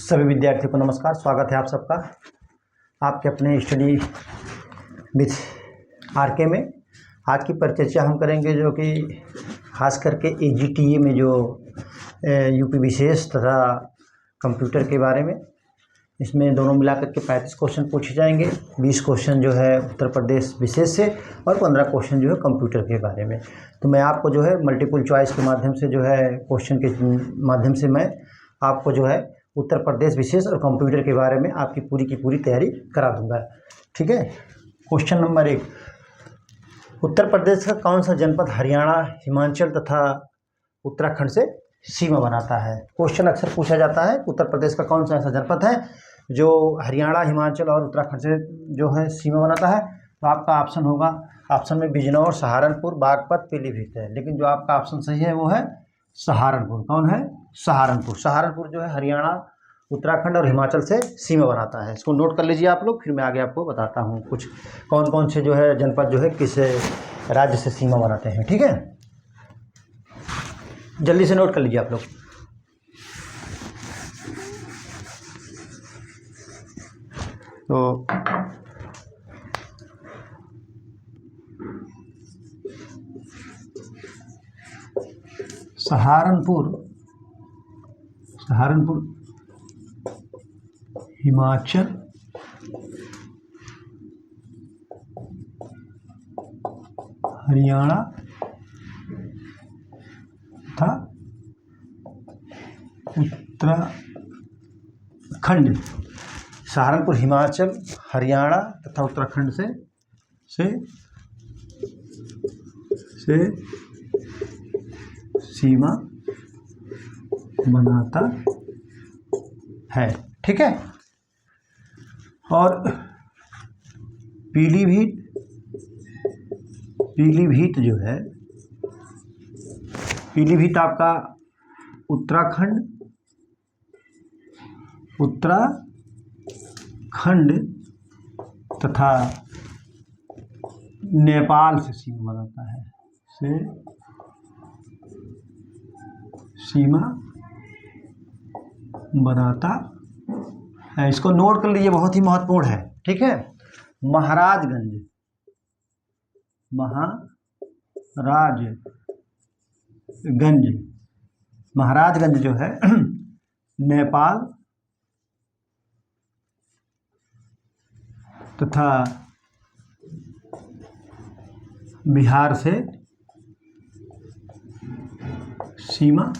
सभी विद्यार्थियों को नमस्कार। स्वागत है आप सबका आपके अपने स्टडी विथ आरके में। आज की परिचर्चा हम करेंगे जो कि खास करके एजीटीए में जो यूपी विशेष तथा कंप्यूटर के बारे में। इसमें दोनों मिलाकर के 35 क्वेश्चन पूछे जाएंगे। 20 क्वेश्चन जो है उत्तर प्रदेश विशेष से और 15 क्वेश्चन जो है कंप्यूटर के बारे में। तो मैं आपको जो है मल्टीपल चॉइस के माध्यम से जो है क्वेश्चन के माध्यम से मैं आपको जो है उत्तर प्रदेश विशेष और कंप्यूटर के बारे में आपकी पूरी की पूरी तैयारी करा दूंगा। ठीक है। क्वेश्चन नंबर 1, उत्तर प्रदेश का कौन सा जनपद हरियाणा, हिमाचल तथा उत्तराखंड से सीमा बनाता है। क्वेश्चन अक्सर पूछा जाता है उत्तर प्रदेश का कौन सा ऐसा जनपद है जो हरियाणा, हिमाचल और उत्तराखंड से जो है सीमा बनाता है। तो आपका ऑप्शन होगा, ऑप्शन में बिजनौर, सहारनपुर, बागपत, पीलीभीत है, लेकिन जो आपका ऑप्शन सही है वो है सहारनपुर। कौन है? सहारनपुर। सहारनपुर जो है हरियाणा, उत्तराखंड और हिमाचल से सीमा बनाता है। इसको नोट कर लीजिए आप लोग, फिर मैं आगे आपको बताता हूँ कुछ कौन कौन से जो है जनपद जो है किस राज्य से सीमा बनाते हैं। ठीक है, जल्दी से नोट कर लीजिए आप लोग। तो सहारनपुर हिमाचल, हरियाणा तथा उत्तराखंड। सहारनपुर हिमाचल, हरियाणा तथा उत्तराखंड से सीमा बनाता है। ठीक है। और पीलीभीत जो है, पीलीभीत आपका उत्तराखंड तथा नेपाल से सीमा बनाता है, सीमा बनाता है। इसको नोट कर लीजिए, बहुत ही महत्वपूर्ण है। ठीक है। महाराजगंज जो है नेपाल तथा बिहार से सीमा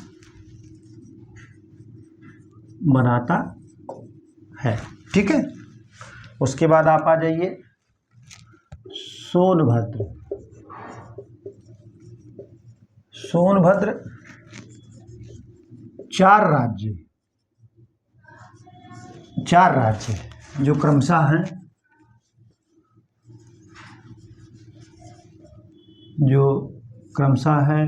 बनाता है। ठीक है। उसके बाद आप आ जाइए सोनभद्र। 4 राज्य जो क्रमशः हैं, है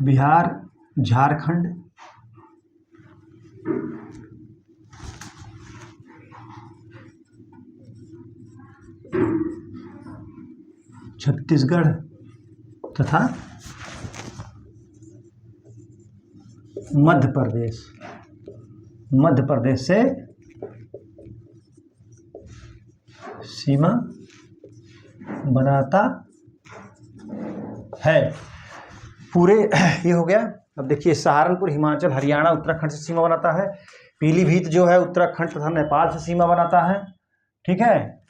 बिहार, झारखंड, छत्तीसगढ़ तथा मध्य प्रदेश से सीमा बनाता है। पूरे ये हो गया। अब देखिए, सहारनपुर हिमाचल, हरियाणा, उत्तराखंड से सीमा बनाता है। पीलीभीत जो है उत्तराखंड तथा नेपाल से सीमा बनाता है। ठीक है।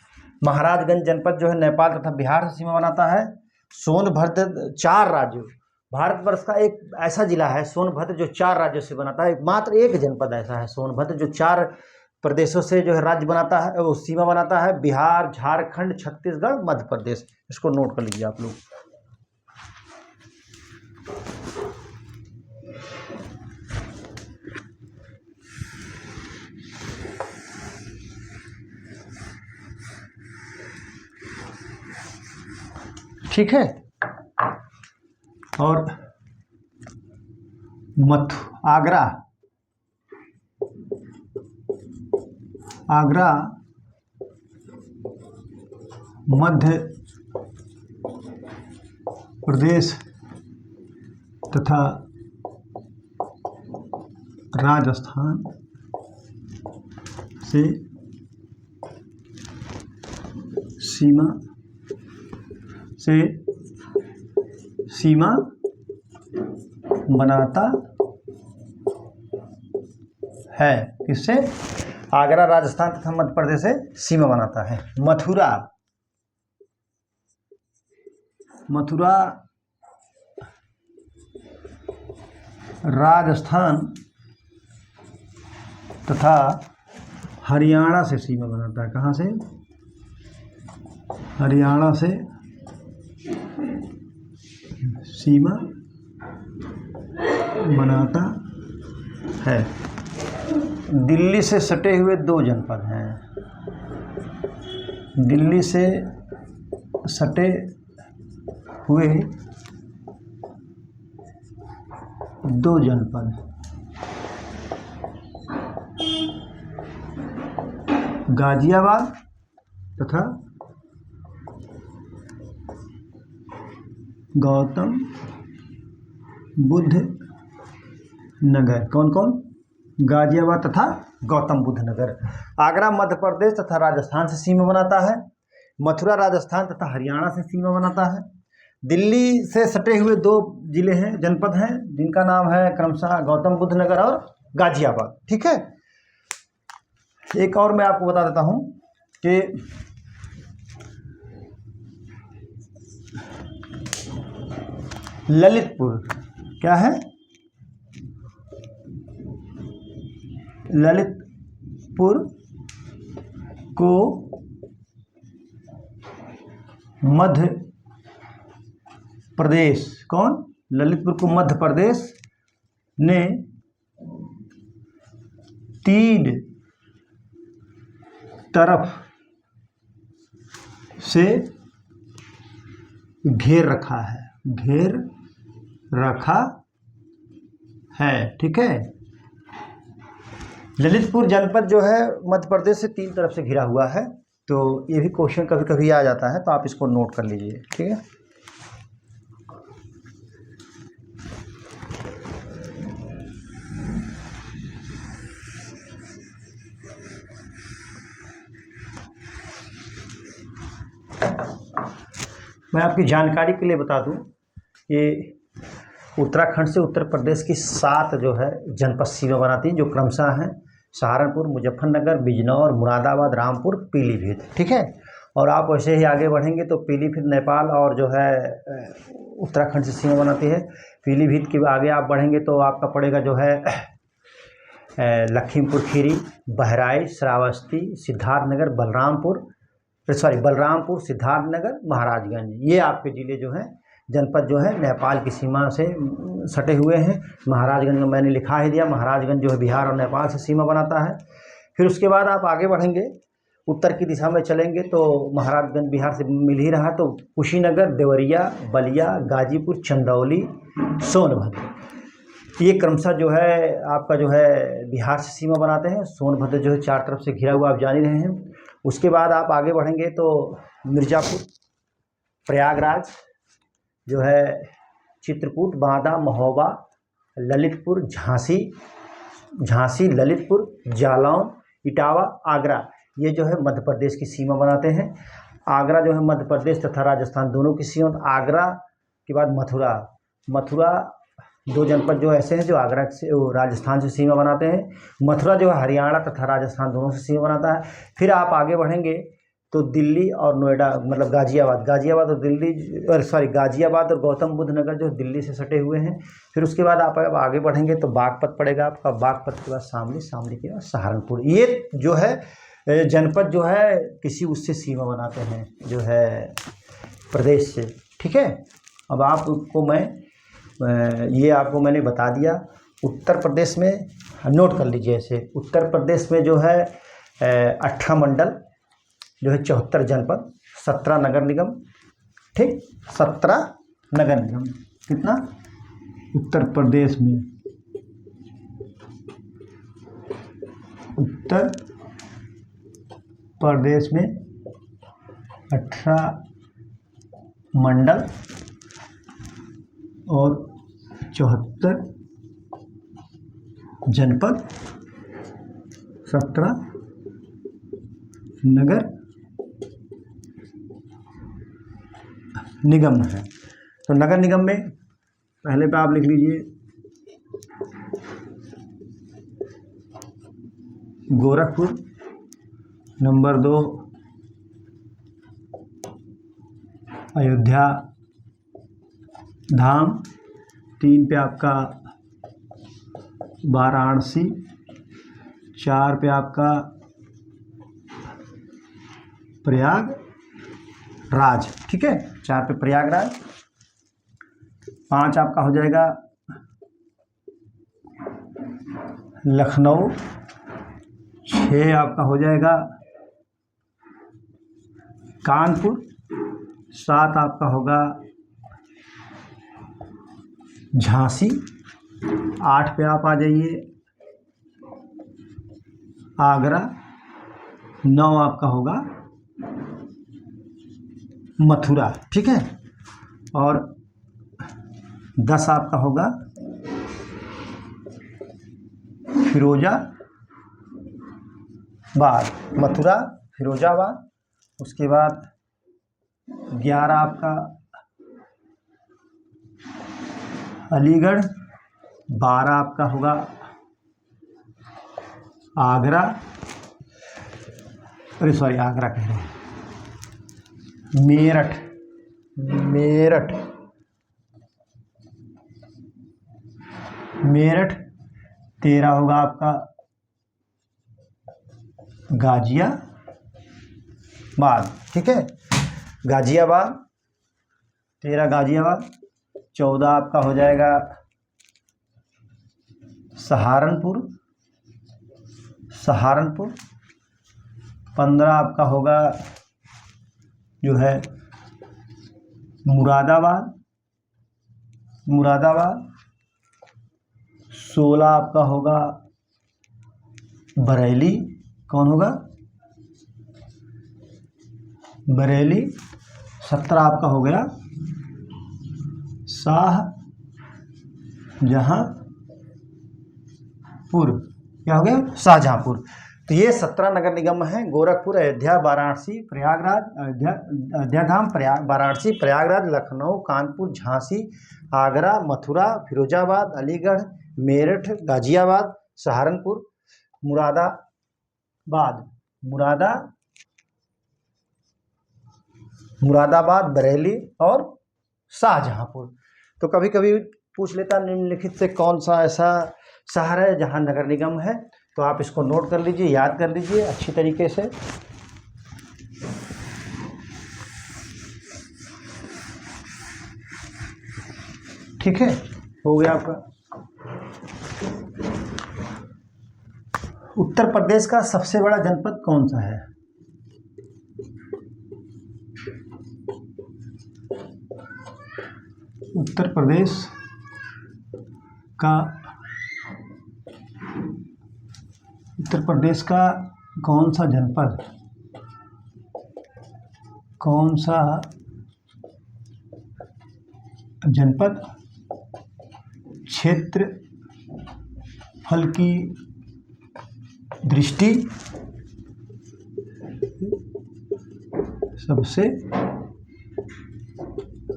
महाराजगंज जनपद जो है नेपाल तथा बिहार से सीमा बनाता है। सोनभद्र 4 राज्यों, भारतवर्ष का एक ऐसा जिला है सोनभद्र जो 4 राज्यों से बनाता है। मात्र एक जनपद ऐसा है सोनभद्र जो 4 प्रदेशों से जो है राज्य बनाता है, वो सीमा बनाता है। बिहार, झारखंड, छत्तीसगढ़, मध्य प्रदेश। इसको नोट कर लीजिए आप लोग। ठीक है। और आगरा मध्य प्रदेश तथा राजस्थान से सीमा बनाता है। किससे? आगरा राजस्थान तथा मध्य प्रदेश से सीमा बनाता है। मथुरा राजस्थान तथा हरियाणा से सीमा बनाता है। कहाँ से? हरियाणा से सीमा बनाता है। दिल्ली से सटे हुए 2 जनपद हैं। दिल्ली से सटे हुए 2 जनपद, गाजियाबाद तथा गौतम बुद्ध नगर। कौन कौन? गाजियाबाद तथा गौतम बुद्ध नगर। आगरा मध्य प्रदेश तथा राजस्थान से सीमा बनाता है। मथुरा राजस्थान तथा हरियाणा से सीमा बनाता है। दिल्ली से सटे हुए 2 जिले हैं, जनपद हैं, जिनका नाम है क्रमशः गौतम बुद्ध नगर और गाजियाबाद। ठीक है। एक और मैं आपको बता देता हूं कि ललितपुर क्या है? ललितपुर को मध्य प्रदेश, कौन? ललितपुर को मध्य प्रदेश ने 3 तरफ से घेर रखा है। ठीक है। ललितपुर जनपद जो है मध्य प्रदेश से 3 तरफ से घिरा हुआ है। तो ये भी क्वेश्चन कभी कभी आ जाता है, तो आप इसको नोट कर लीजिए। ठीक है। मैं आपकी जानकारी के लिए बता दूं, ये उत्तराखंड से उत्तर प्रदेश की 7 जो है जनपद सीमा बनाती हैं, जो क्रमशः हैं सहारनपुर, मुजफ्फरनगर, बिजनौर, मुरादाबाद, रामपुर, पीलीभीत। ठीक है। और आप वैसे ही आगे बढ़ेंगे तो पीलीभीत नेपाल और जो है उत्तराखंड से सीमा बनाती है। पीलीभीत के आगे आप बढ़ेंगे तो आपका पड़ेगा जो है लखीमपुर खीरी, बहराइच, श्रावस्ती, सिद्धार्थनगर, बलरामपुर, सिद्धार्थनगर, महाराजगंज। ये आपके ज़िले जो हैं, जनपद जो है नेपाल की सीमा से सटे हुए हैं। महाराजगंज में मैंने लिखा ही दिया, महाराजगंज जो है बिहार और नेपाल से सीमा बनाता है। फिर उसके बाद आप आगे बढ़ेंगे, उत्तर की दिशा में चलेंगे तो महाराजगंज बिहार से मिल ही रहा, तो कुशीनगर, देवरिया, बलिया, गाजीपुर, चंदौली, सोनभद्र, ये क्रमशः जो है आपका जो है बिहार से सीमा बनाते हैं। सोनभद्र जो है 4 तरफ से घिरा हुआ, आप जान ही रहे हैं। उसके बाद आप आगे बढ़ेंगे तो मिर्ज़ापुर, प्रयागराज जो है, चित्रकूट, बांदा, महोबा, ललितपुर, झांसी, ललितपुर, जालौन, इटावा, आगरा, ये जो है मध्य प्रदेश की सीमा बनाते हैं। आगरा जो है मध्य प्रदेश तथा राजस्थान दोनों की सीमा। आगरा के बाद मथुरा 2 जनपद जो ऐसे हैं जो आगरा से राजस्थान से सीमा बनाते हैं। मथुरा जो है हरियाणा तथा राजस्थान दोनों से सीमा बनाता है। फिर आप आगे बढ़ेंगे तो दिल्ली और नोएडा, मतलब गाजियाबाद और गौतम बुद्ध नगर जो दिल्ली से सटे हुए हैं। फिर उसके बाद आप आगे बढ़ेंगे तो बागपत पड़ेगा आपका, बागपत के बाद शामली के बाद सहारनपुर। ये जो है जनपद जो है किसी उससे सीमा बनाते हैं जो है प्रदेश से। ठीक है। अब आपको मैंने बता दिया। उत्तर प्रदेश में नोट कर लीजिए ऐसे, उत्तर प्रदेश में जो है 18 मंडल जो है 74 जनपद, 17 नगर निगम। ठीक, 17 नगर निगम। कितना? उत्तर प्रदेश में 18 मंडल और 74 जनपद, 17 नगर निगम है। तो नगर निगम में पहले पे आप लिख लीजिए गोरखपुर, नंबर 2 अयोध्या धाम, 3 पे आपका वाराणसी, 4 पे आपका प्रयागराज, ठीक है, 4 पे प्रयागराज, 5 आपका हो जाएगा लखनऊ, 6 आपका हो जाएगा कानपुर, 7 आपका होगा झांसी, 8 पे आप आ जाइए आगरा, 9 आपका होगा मथुरा, ठीक है, और 10 आपका होगा फिरोजाबाद, मथुरा फिरोजाबाद। उसके बाद 11 आपका अलीगढ़, 12 आपका होगा आगरा, अरे सॉरी आगरा कह रहे हैं, मेरठ, मेरठ 13 होगा आपका गाजियाबाद, ठीक है, गाजियाबाद 13 गाजियाबाद, 14 आपका हो जाएगा सहारनपुर, 15 आपका होगा जो है मुरादाबाद, 16 आपका होगा बरेली, कौन होगा बरेली, 17 आपका हो गया शाहजहाँपुर, क्या हो गया शाहजहाँपुर। तो ये 17 नगर निगम हैं, गोरखपुर, अयोध्या, वाराणसी, प्रयागराज, अयोध्या धाम, वाराणसी, प्रयागराज, लखनऊ, कानपुर, झांसी, आगरा, मथुरा, फिरोजाबाद, अलीगढ़, मेरठ, गाजियाबाद, सहारनपुर, मुरादाबाद, बरेली और शाहजहाँपुर। तो कभी कभी पूछ लेता निम्नलिखित से कौन सा ऐसा शहर है जहाँ नगर निगम है, तो आप इसको नोट कर लीजिए, याद कर लीजिए अच्छी तरीके से। ठीक है, हो गया आपका। उत्तर प्रदेश का सबसे बड़ा जनपद कौन सा है? उत्तर प्रदेश का कौन सा जनपद क्षेत्रफल की दृष्टि सबसे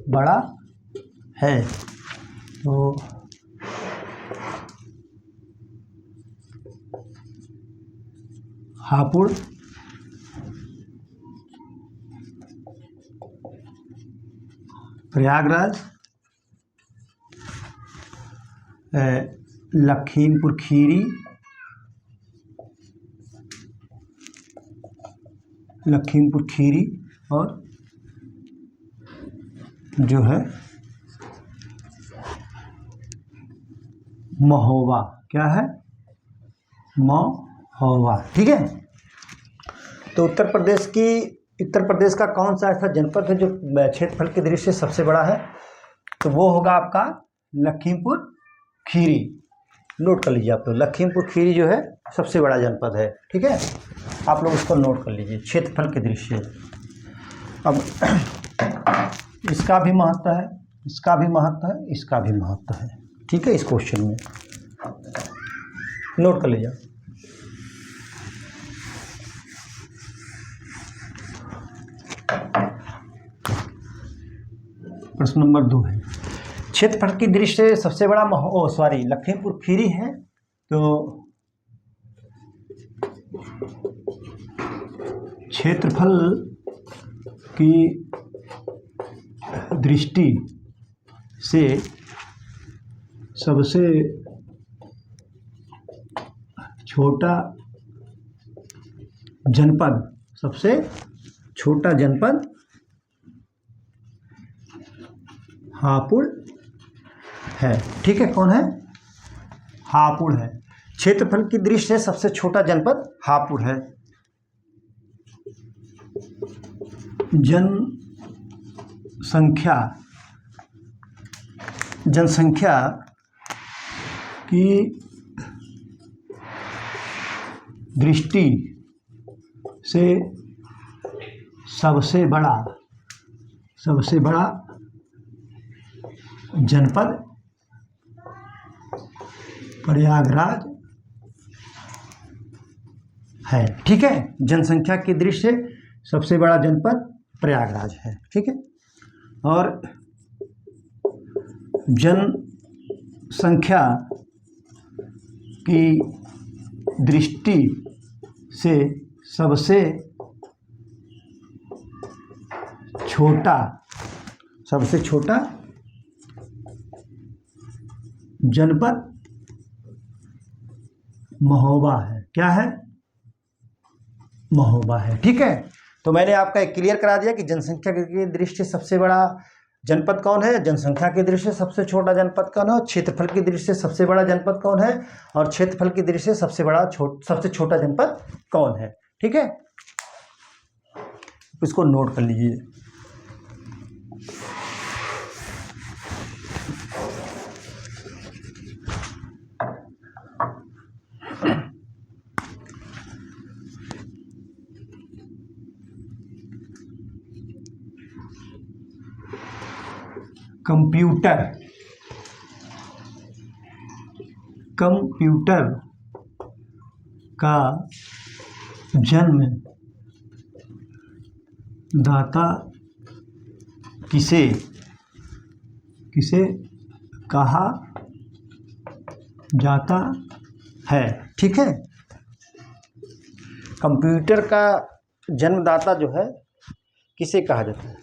बड़ा है? तो हापुड़, प्रयागराज, लखीमपुर खीरी और जो है महोबा। क्या है? महोबा। ठीक है। तो उत्तर प्रदेश का कौन सा ऐसा जनपद है जो क्षेत्रफल की दृष्टि से सबसे बड़ा है? तो वो होगा आपका लखीमपुर खीरी। नोट कर लीजिए आप लोग, लखीमपुर खीरी जो है सबसे बड़ा जनपद है। ठीक है, आप लोग इसको नोट कर लीजिए क्षेत्रफल की दृष्टि से। अब इसका भी महत्व है, इसका भी महत्व है, इसका भी महत्व है। ठीक है, इस क्वेश्चन में नोट कर लीजिए। प्रश्न नंबर 2 है, क्षेत्रफल की दृष्टि से सबसे बड़ा लखीमपुर खीरी है, तो क्षेत्रफल की दृष्टि से सबसे छोटा जनपद, सबसे छोटा जनपद हापुड़ है। ठीक है, कौन है? हापुड़ है। क्षेत्रफल की दृष्टि से सबसे छोटा जनपद हापुड़ है। जनसंख्या की दृष्टि से सबसे बड़ा जनपद प्रयागराज है। ठीक है, जनसंख्या की दृष्टि से सबसे बड़ा जनपद प्रयागराज है। ठीक है, और जनसंख्या की दृष्टि से सबसे छोटा जनपद महोबा है। क्या है? महोबा है। ठीक है, तो मैंने आपका एक क्लियर करा दिया कि जनसंख्या की दृष्टि से सबसे बड़ा जनपद कौन है, जनसंख्या की दृष्टि से सबसे छोटा जनपद कौन है, और क्षेत्रफल की दृष्टि से सबसे बड़ा जनपद कौन है, और क्षेत्रफल की दृष्टि से सबसे छोटा जनपद कौन है। ठीक है, इसको नोट कर लीजिए। कंप्यूटर का जन्म दाता किसे कहा जाता है। ठीक है, कंप्यूटर का जन्मदाता जो है किसे कहा जाता है।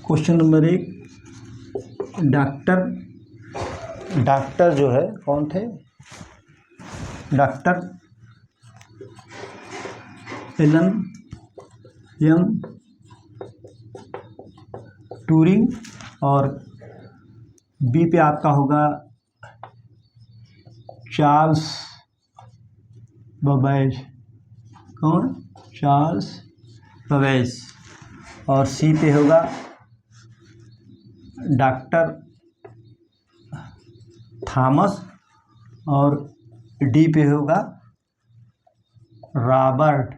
क्वेश्चन नंबर 1, डॉक्टर जो है कौन थे? डॉक्टर एलन एम ट्यूरिंग, और बी पे आपका होगा चार्ल्स बबेज। कौन? Charles Babbage. और सी पे होगा डॉक्टर थॉमस, और डी पे होगा रॉबर्ट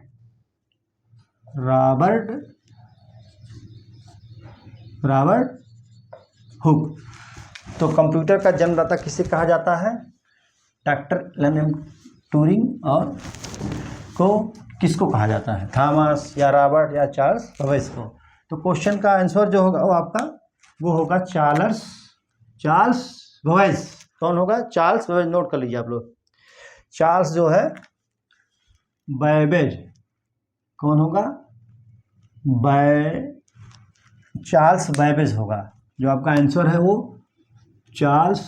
हुक। तो कंप्यूटर का जन्मदाता किसे कहा जाता है? डॉक्टर एलन एम ट्यूरिंग, और किसको कहा जाता है? थॉमस या रॉबर्ट या चार्ल्स बबेज को। तो क्वेश्चन का आंसर जो होगा वो होगा चार्ल्स बबेज। कौन होगा? Charles Babbage. नोट कर लीजिए आप लोग। चार्ल्स जो है बैबेज, कौन होगा? चार्ल्स बैबेज होगा। जो आपका आंसर है वो चार्ल्स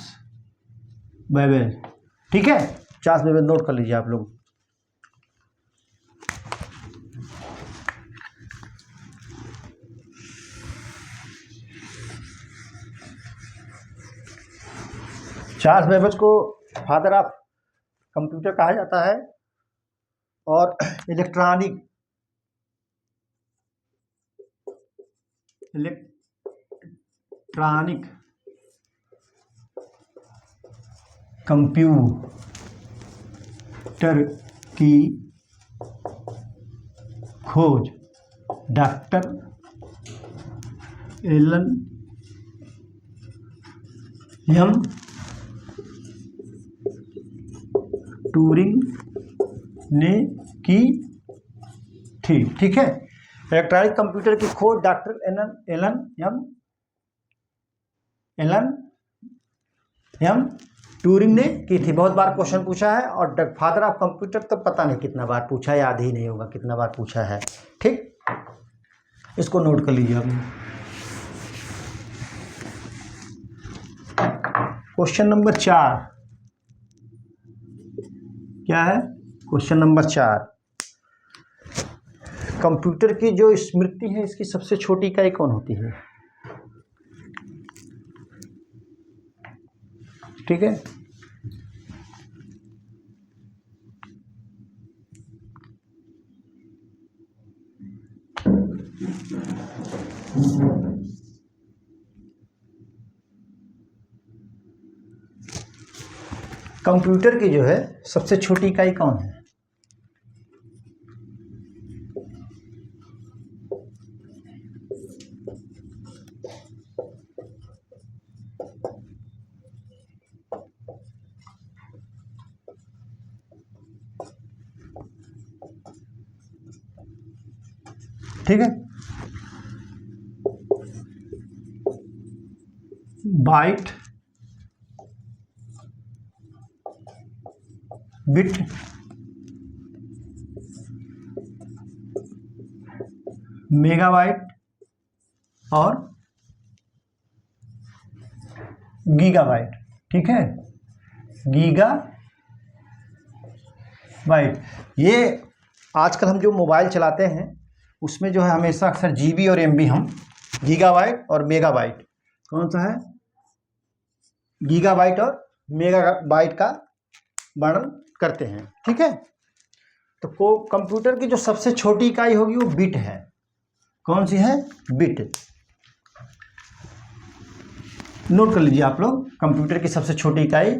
बैबेज। ठीक है, चार्ल्स बैबेज नोट कर लीजिए आप लोग। चार्ल्स बैबेज को फादर ऑफ कंप्यूटर कहा जाता है, और इलेक्ट्रॉनिक कंप्यूटर की खोज डॉक्टर एलन एम ट्यूरिंग ने की थी। ठीक है, इलेक्ट्रॉनिक कंप्यूटर की खोज डॉक्टर एलन एम ट्यूरिंग ने की थी। बहुत बार क्वेश्चन पूछा है, और फादर ऑफ कंप्यूटर तो पता नहीं कितना बार पूछा है, याद ही नहीं होगा कितना बार पूछा है। ठीक, इसको नोट कर लीजिए अभी। क्वेश्चन नंबर 4 क्या है? क्वेश्चन नंबर 4, कंप्यूटर की जो स्मृति है इसकी सबसे छोटी इकाई कौन होती है? ठीक है, कंप्यूटर की जो है सबसे छोटी इकाई कौन है? ठीक है, बाइट, बिट, मेगाबाइट और गीगाबाइट। ठीक है, गीगाबाइट। ये आजकल हम जो मोबाइल चलाते हैं उसमें जो है हमेशा अक्सर जीबी और एमबी, हम गीगाबाइट और मेगाबाइट, कौन सा है? गीगाबाइट और मेगाबाइट का वर्णन करते हैं। ठीक है, तो कंप्यूटर की जो सबसे छोटी इकाई होगी वो बिट है। कौन सी है? बिट। नोट कर लीजिए आप लोग, कंप्यूटर की सबसे छोटी इकाई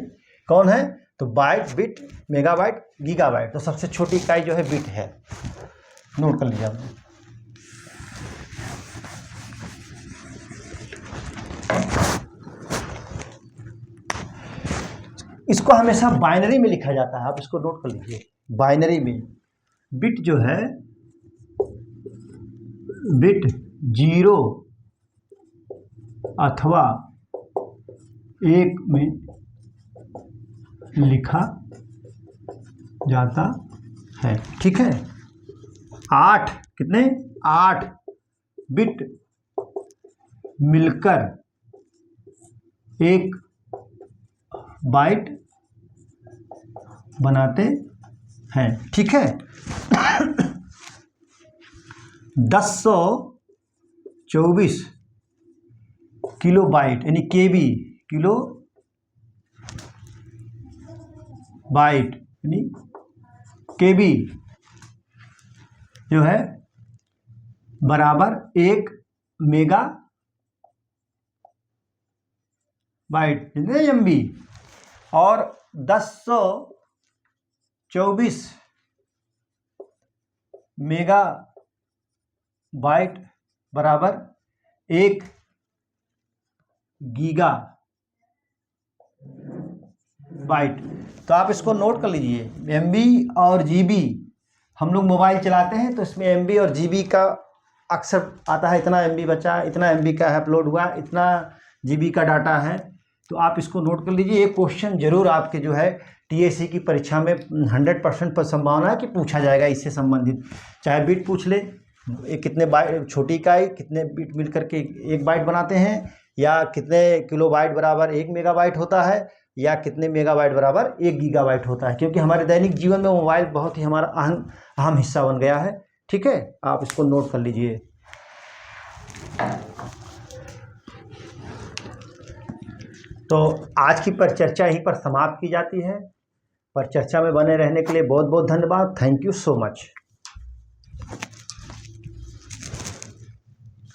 कौन है? तो बाइट, बिट, मेगाबाइट, गीगाबाइट। तो सबसे छोटी इकाई जो है बिट है। नोट कर लीजिए आप लोग। इसको हमेशा बाइनरी में लिखा जाता है, आप इसको नोट कर लीजिए। बाइनरी में बिट जो है, बिट 0 अथवा 1 में लिखा जाता है। ठीक है, 8 कितने? 8 बिट मिलकर एक बाइट बनाते हैं। ठीक है, 1024 किलो बाइट यानी केबी, किलो बाइट यानी केबी जो है बराबर 1 मेगा बाइट एमबी, और 1024 मेगा बाइट बराबर 1 गीगा बाइट। तो आप इसको नोट कर लीजिए, एमबी और जीबी। हम लोग मोबाइल चलाते हैं तो इसमें एमबी और जीबी का अक्सर आता है, इतना एमबी बचा, इतना एमबी का अपलोड हुआ, इतना जीबी का डाटा है। तो आप इसको नोट कर लीजिए। ये क्वेश्चन जरूर आपके जो है टीएससी की परीक्षा में 100% पर संभावना है कि पूछा जाएगा इससे संबंधित। चाहे बिट पूछ ले, कितने बाइट छोटी इकाई, कितने बिट मिल करके 1 बाइट बनाते हैं, या कितने किलो बाइट बराबर 1 मेगाबाइट होता है, या कितने मेगाबाइट बराबर 1 गीगाबाइट होता है। क्योंकि हमारे दैनिक जीवन में मोबाइल बहुत ही हमारा अहम हिस्सा बन गया है। ठीक है, आप इसको नोट कर लीजिए। तो आज की परिचर्चा यहीं पर समाप्त की जाती है। परिचर्चा में बने रहने के लिए बहुत बहुत धन्यवाद। Thank you so much.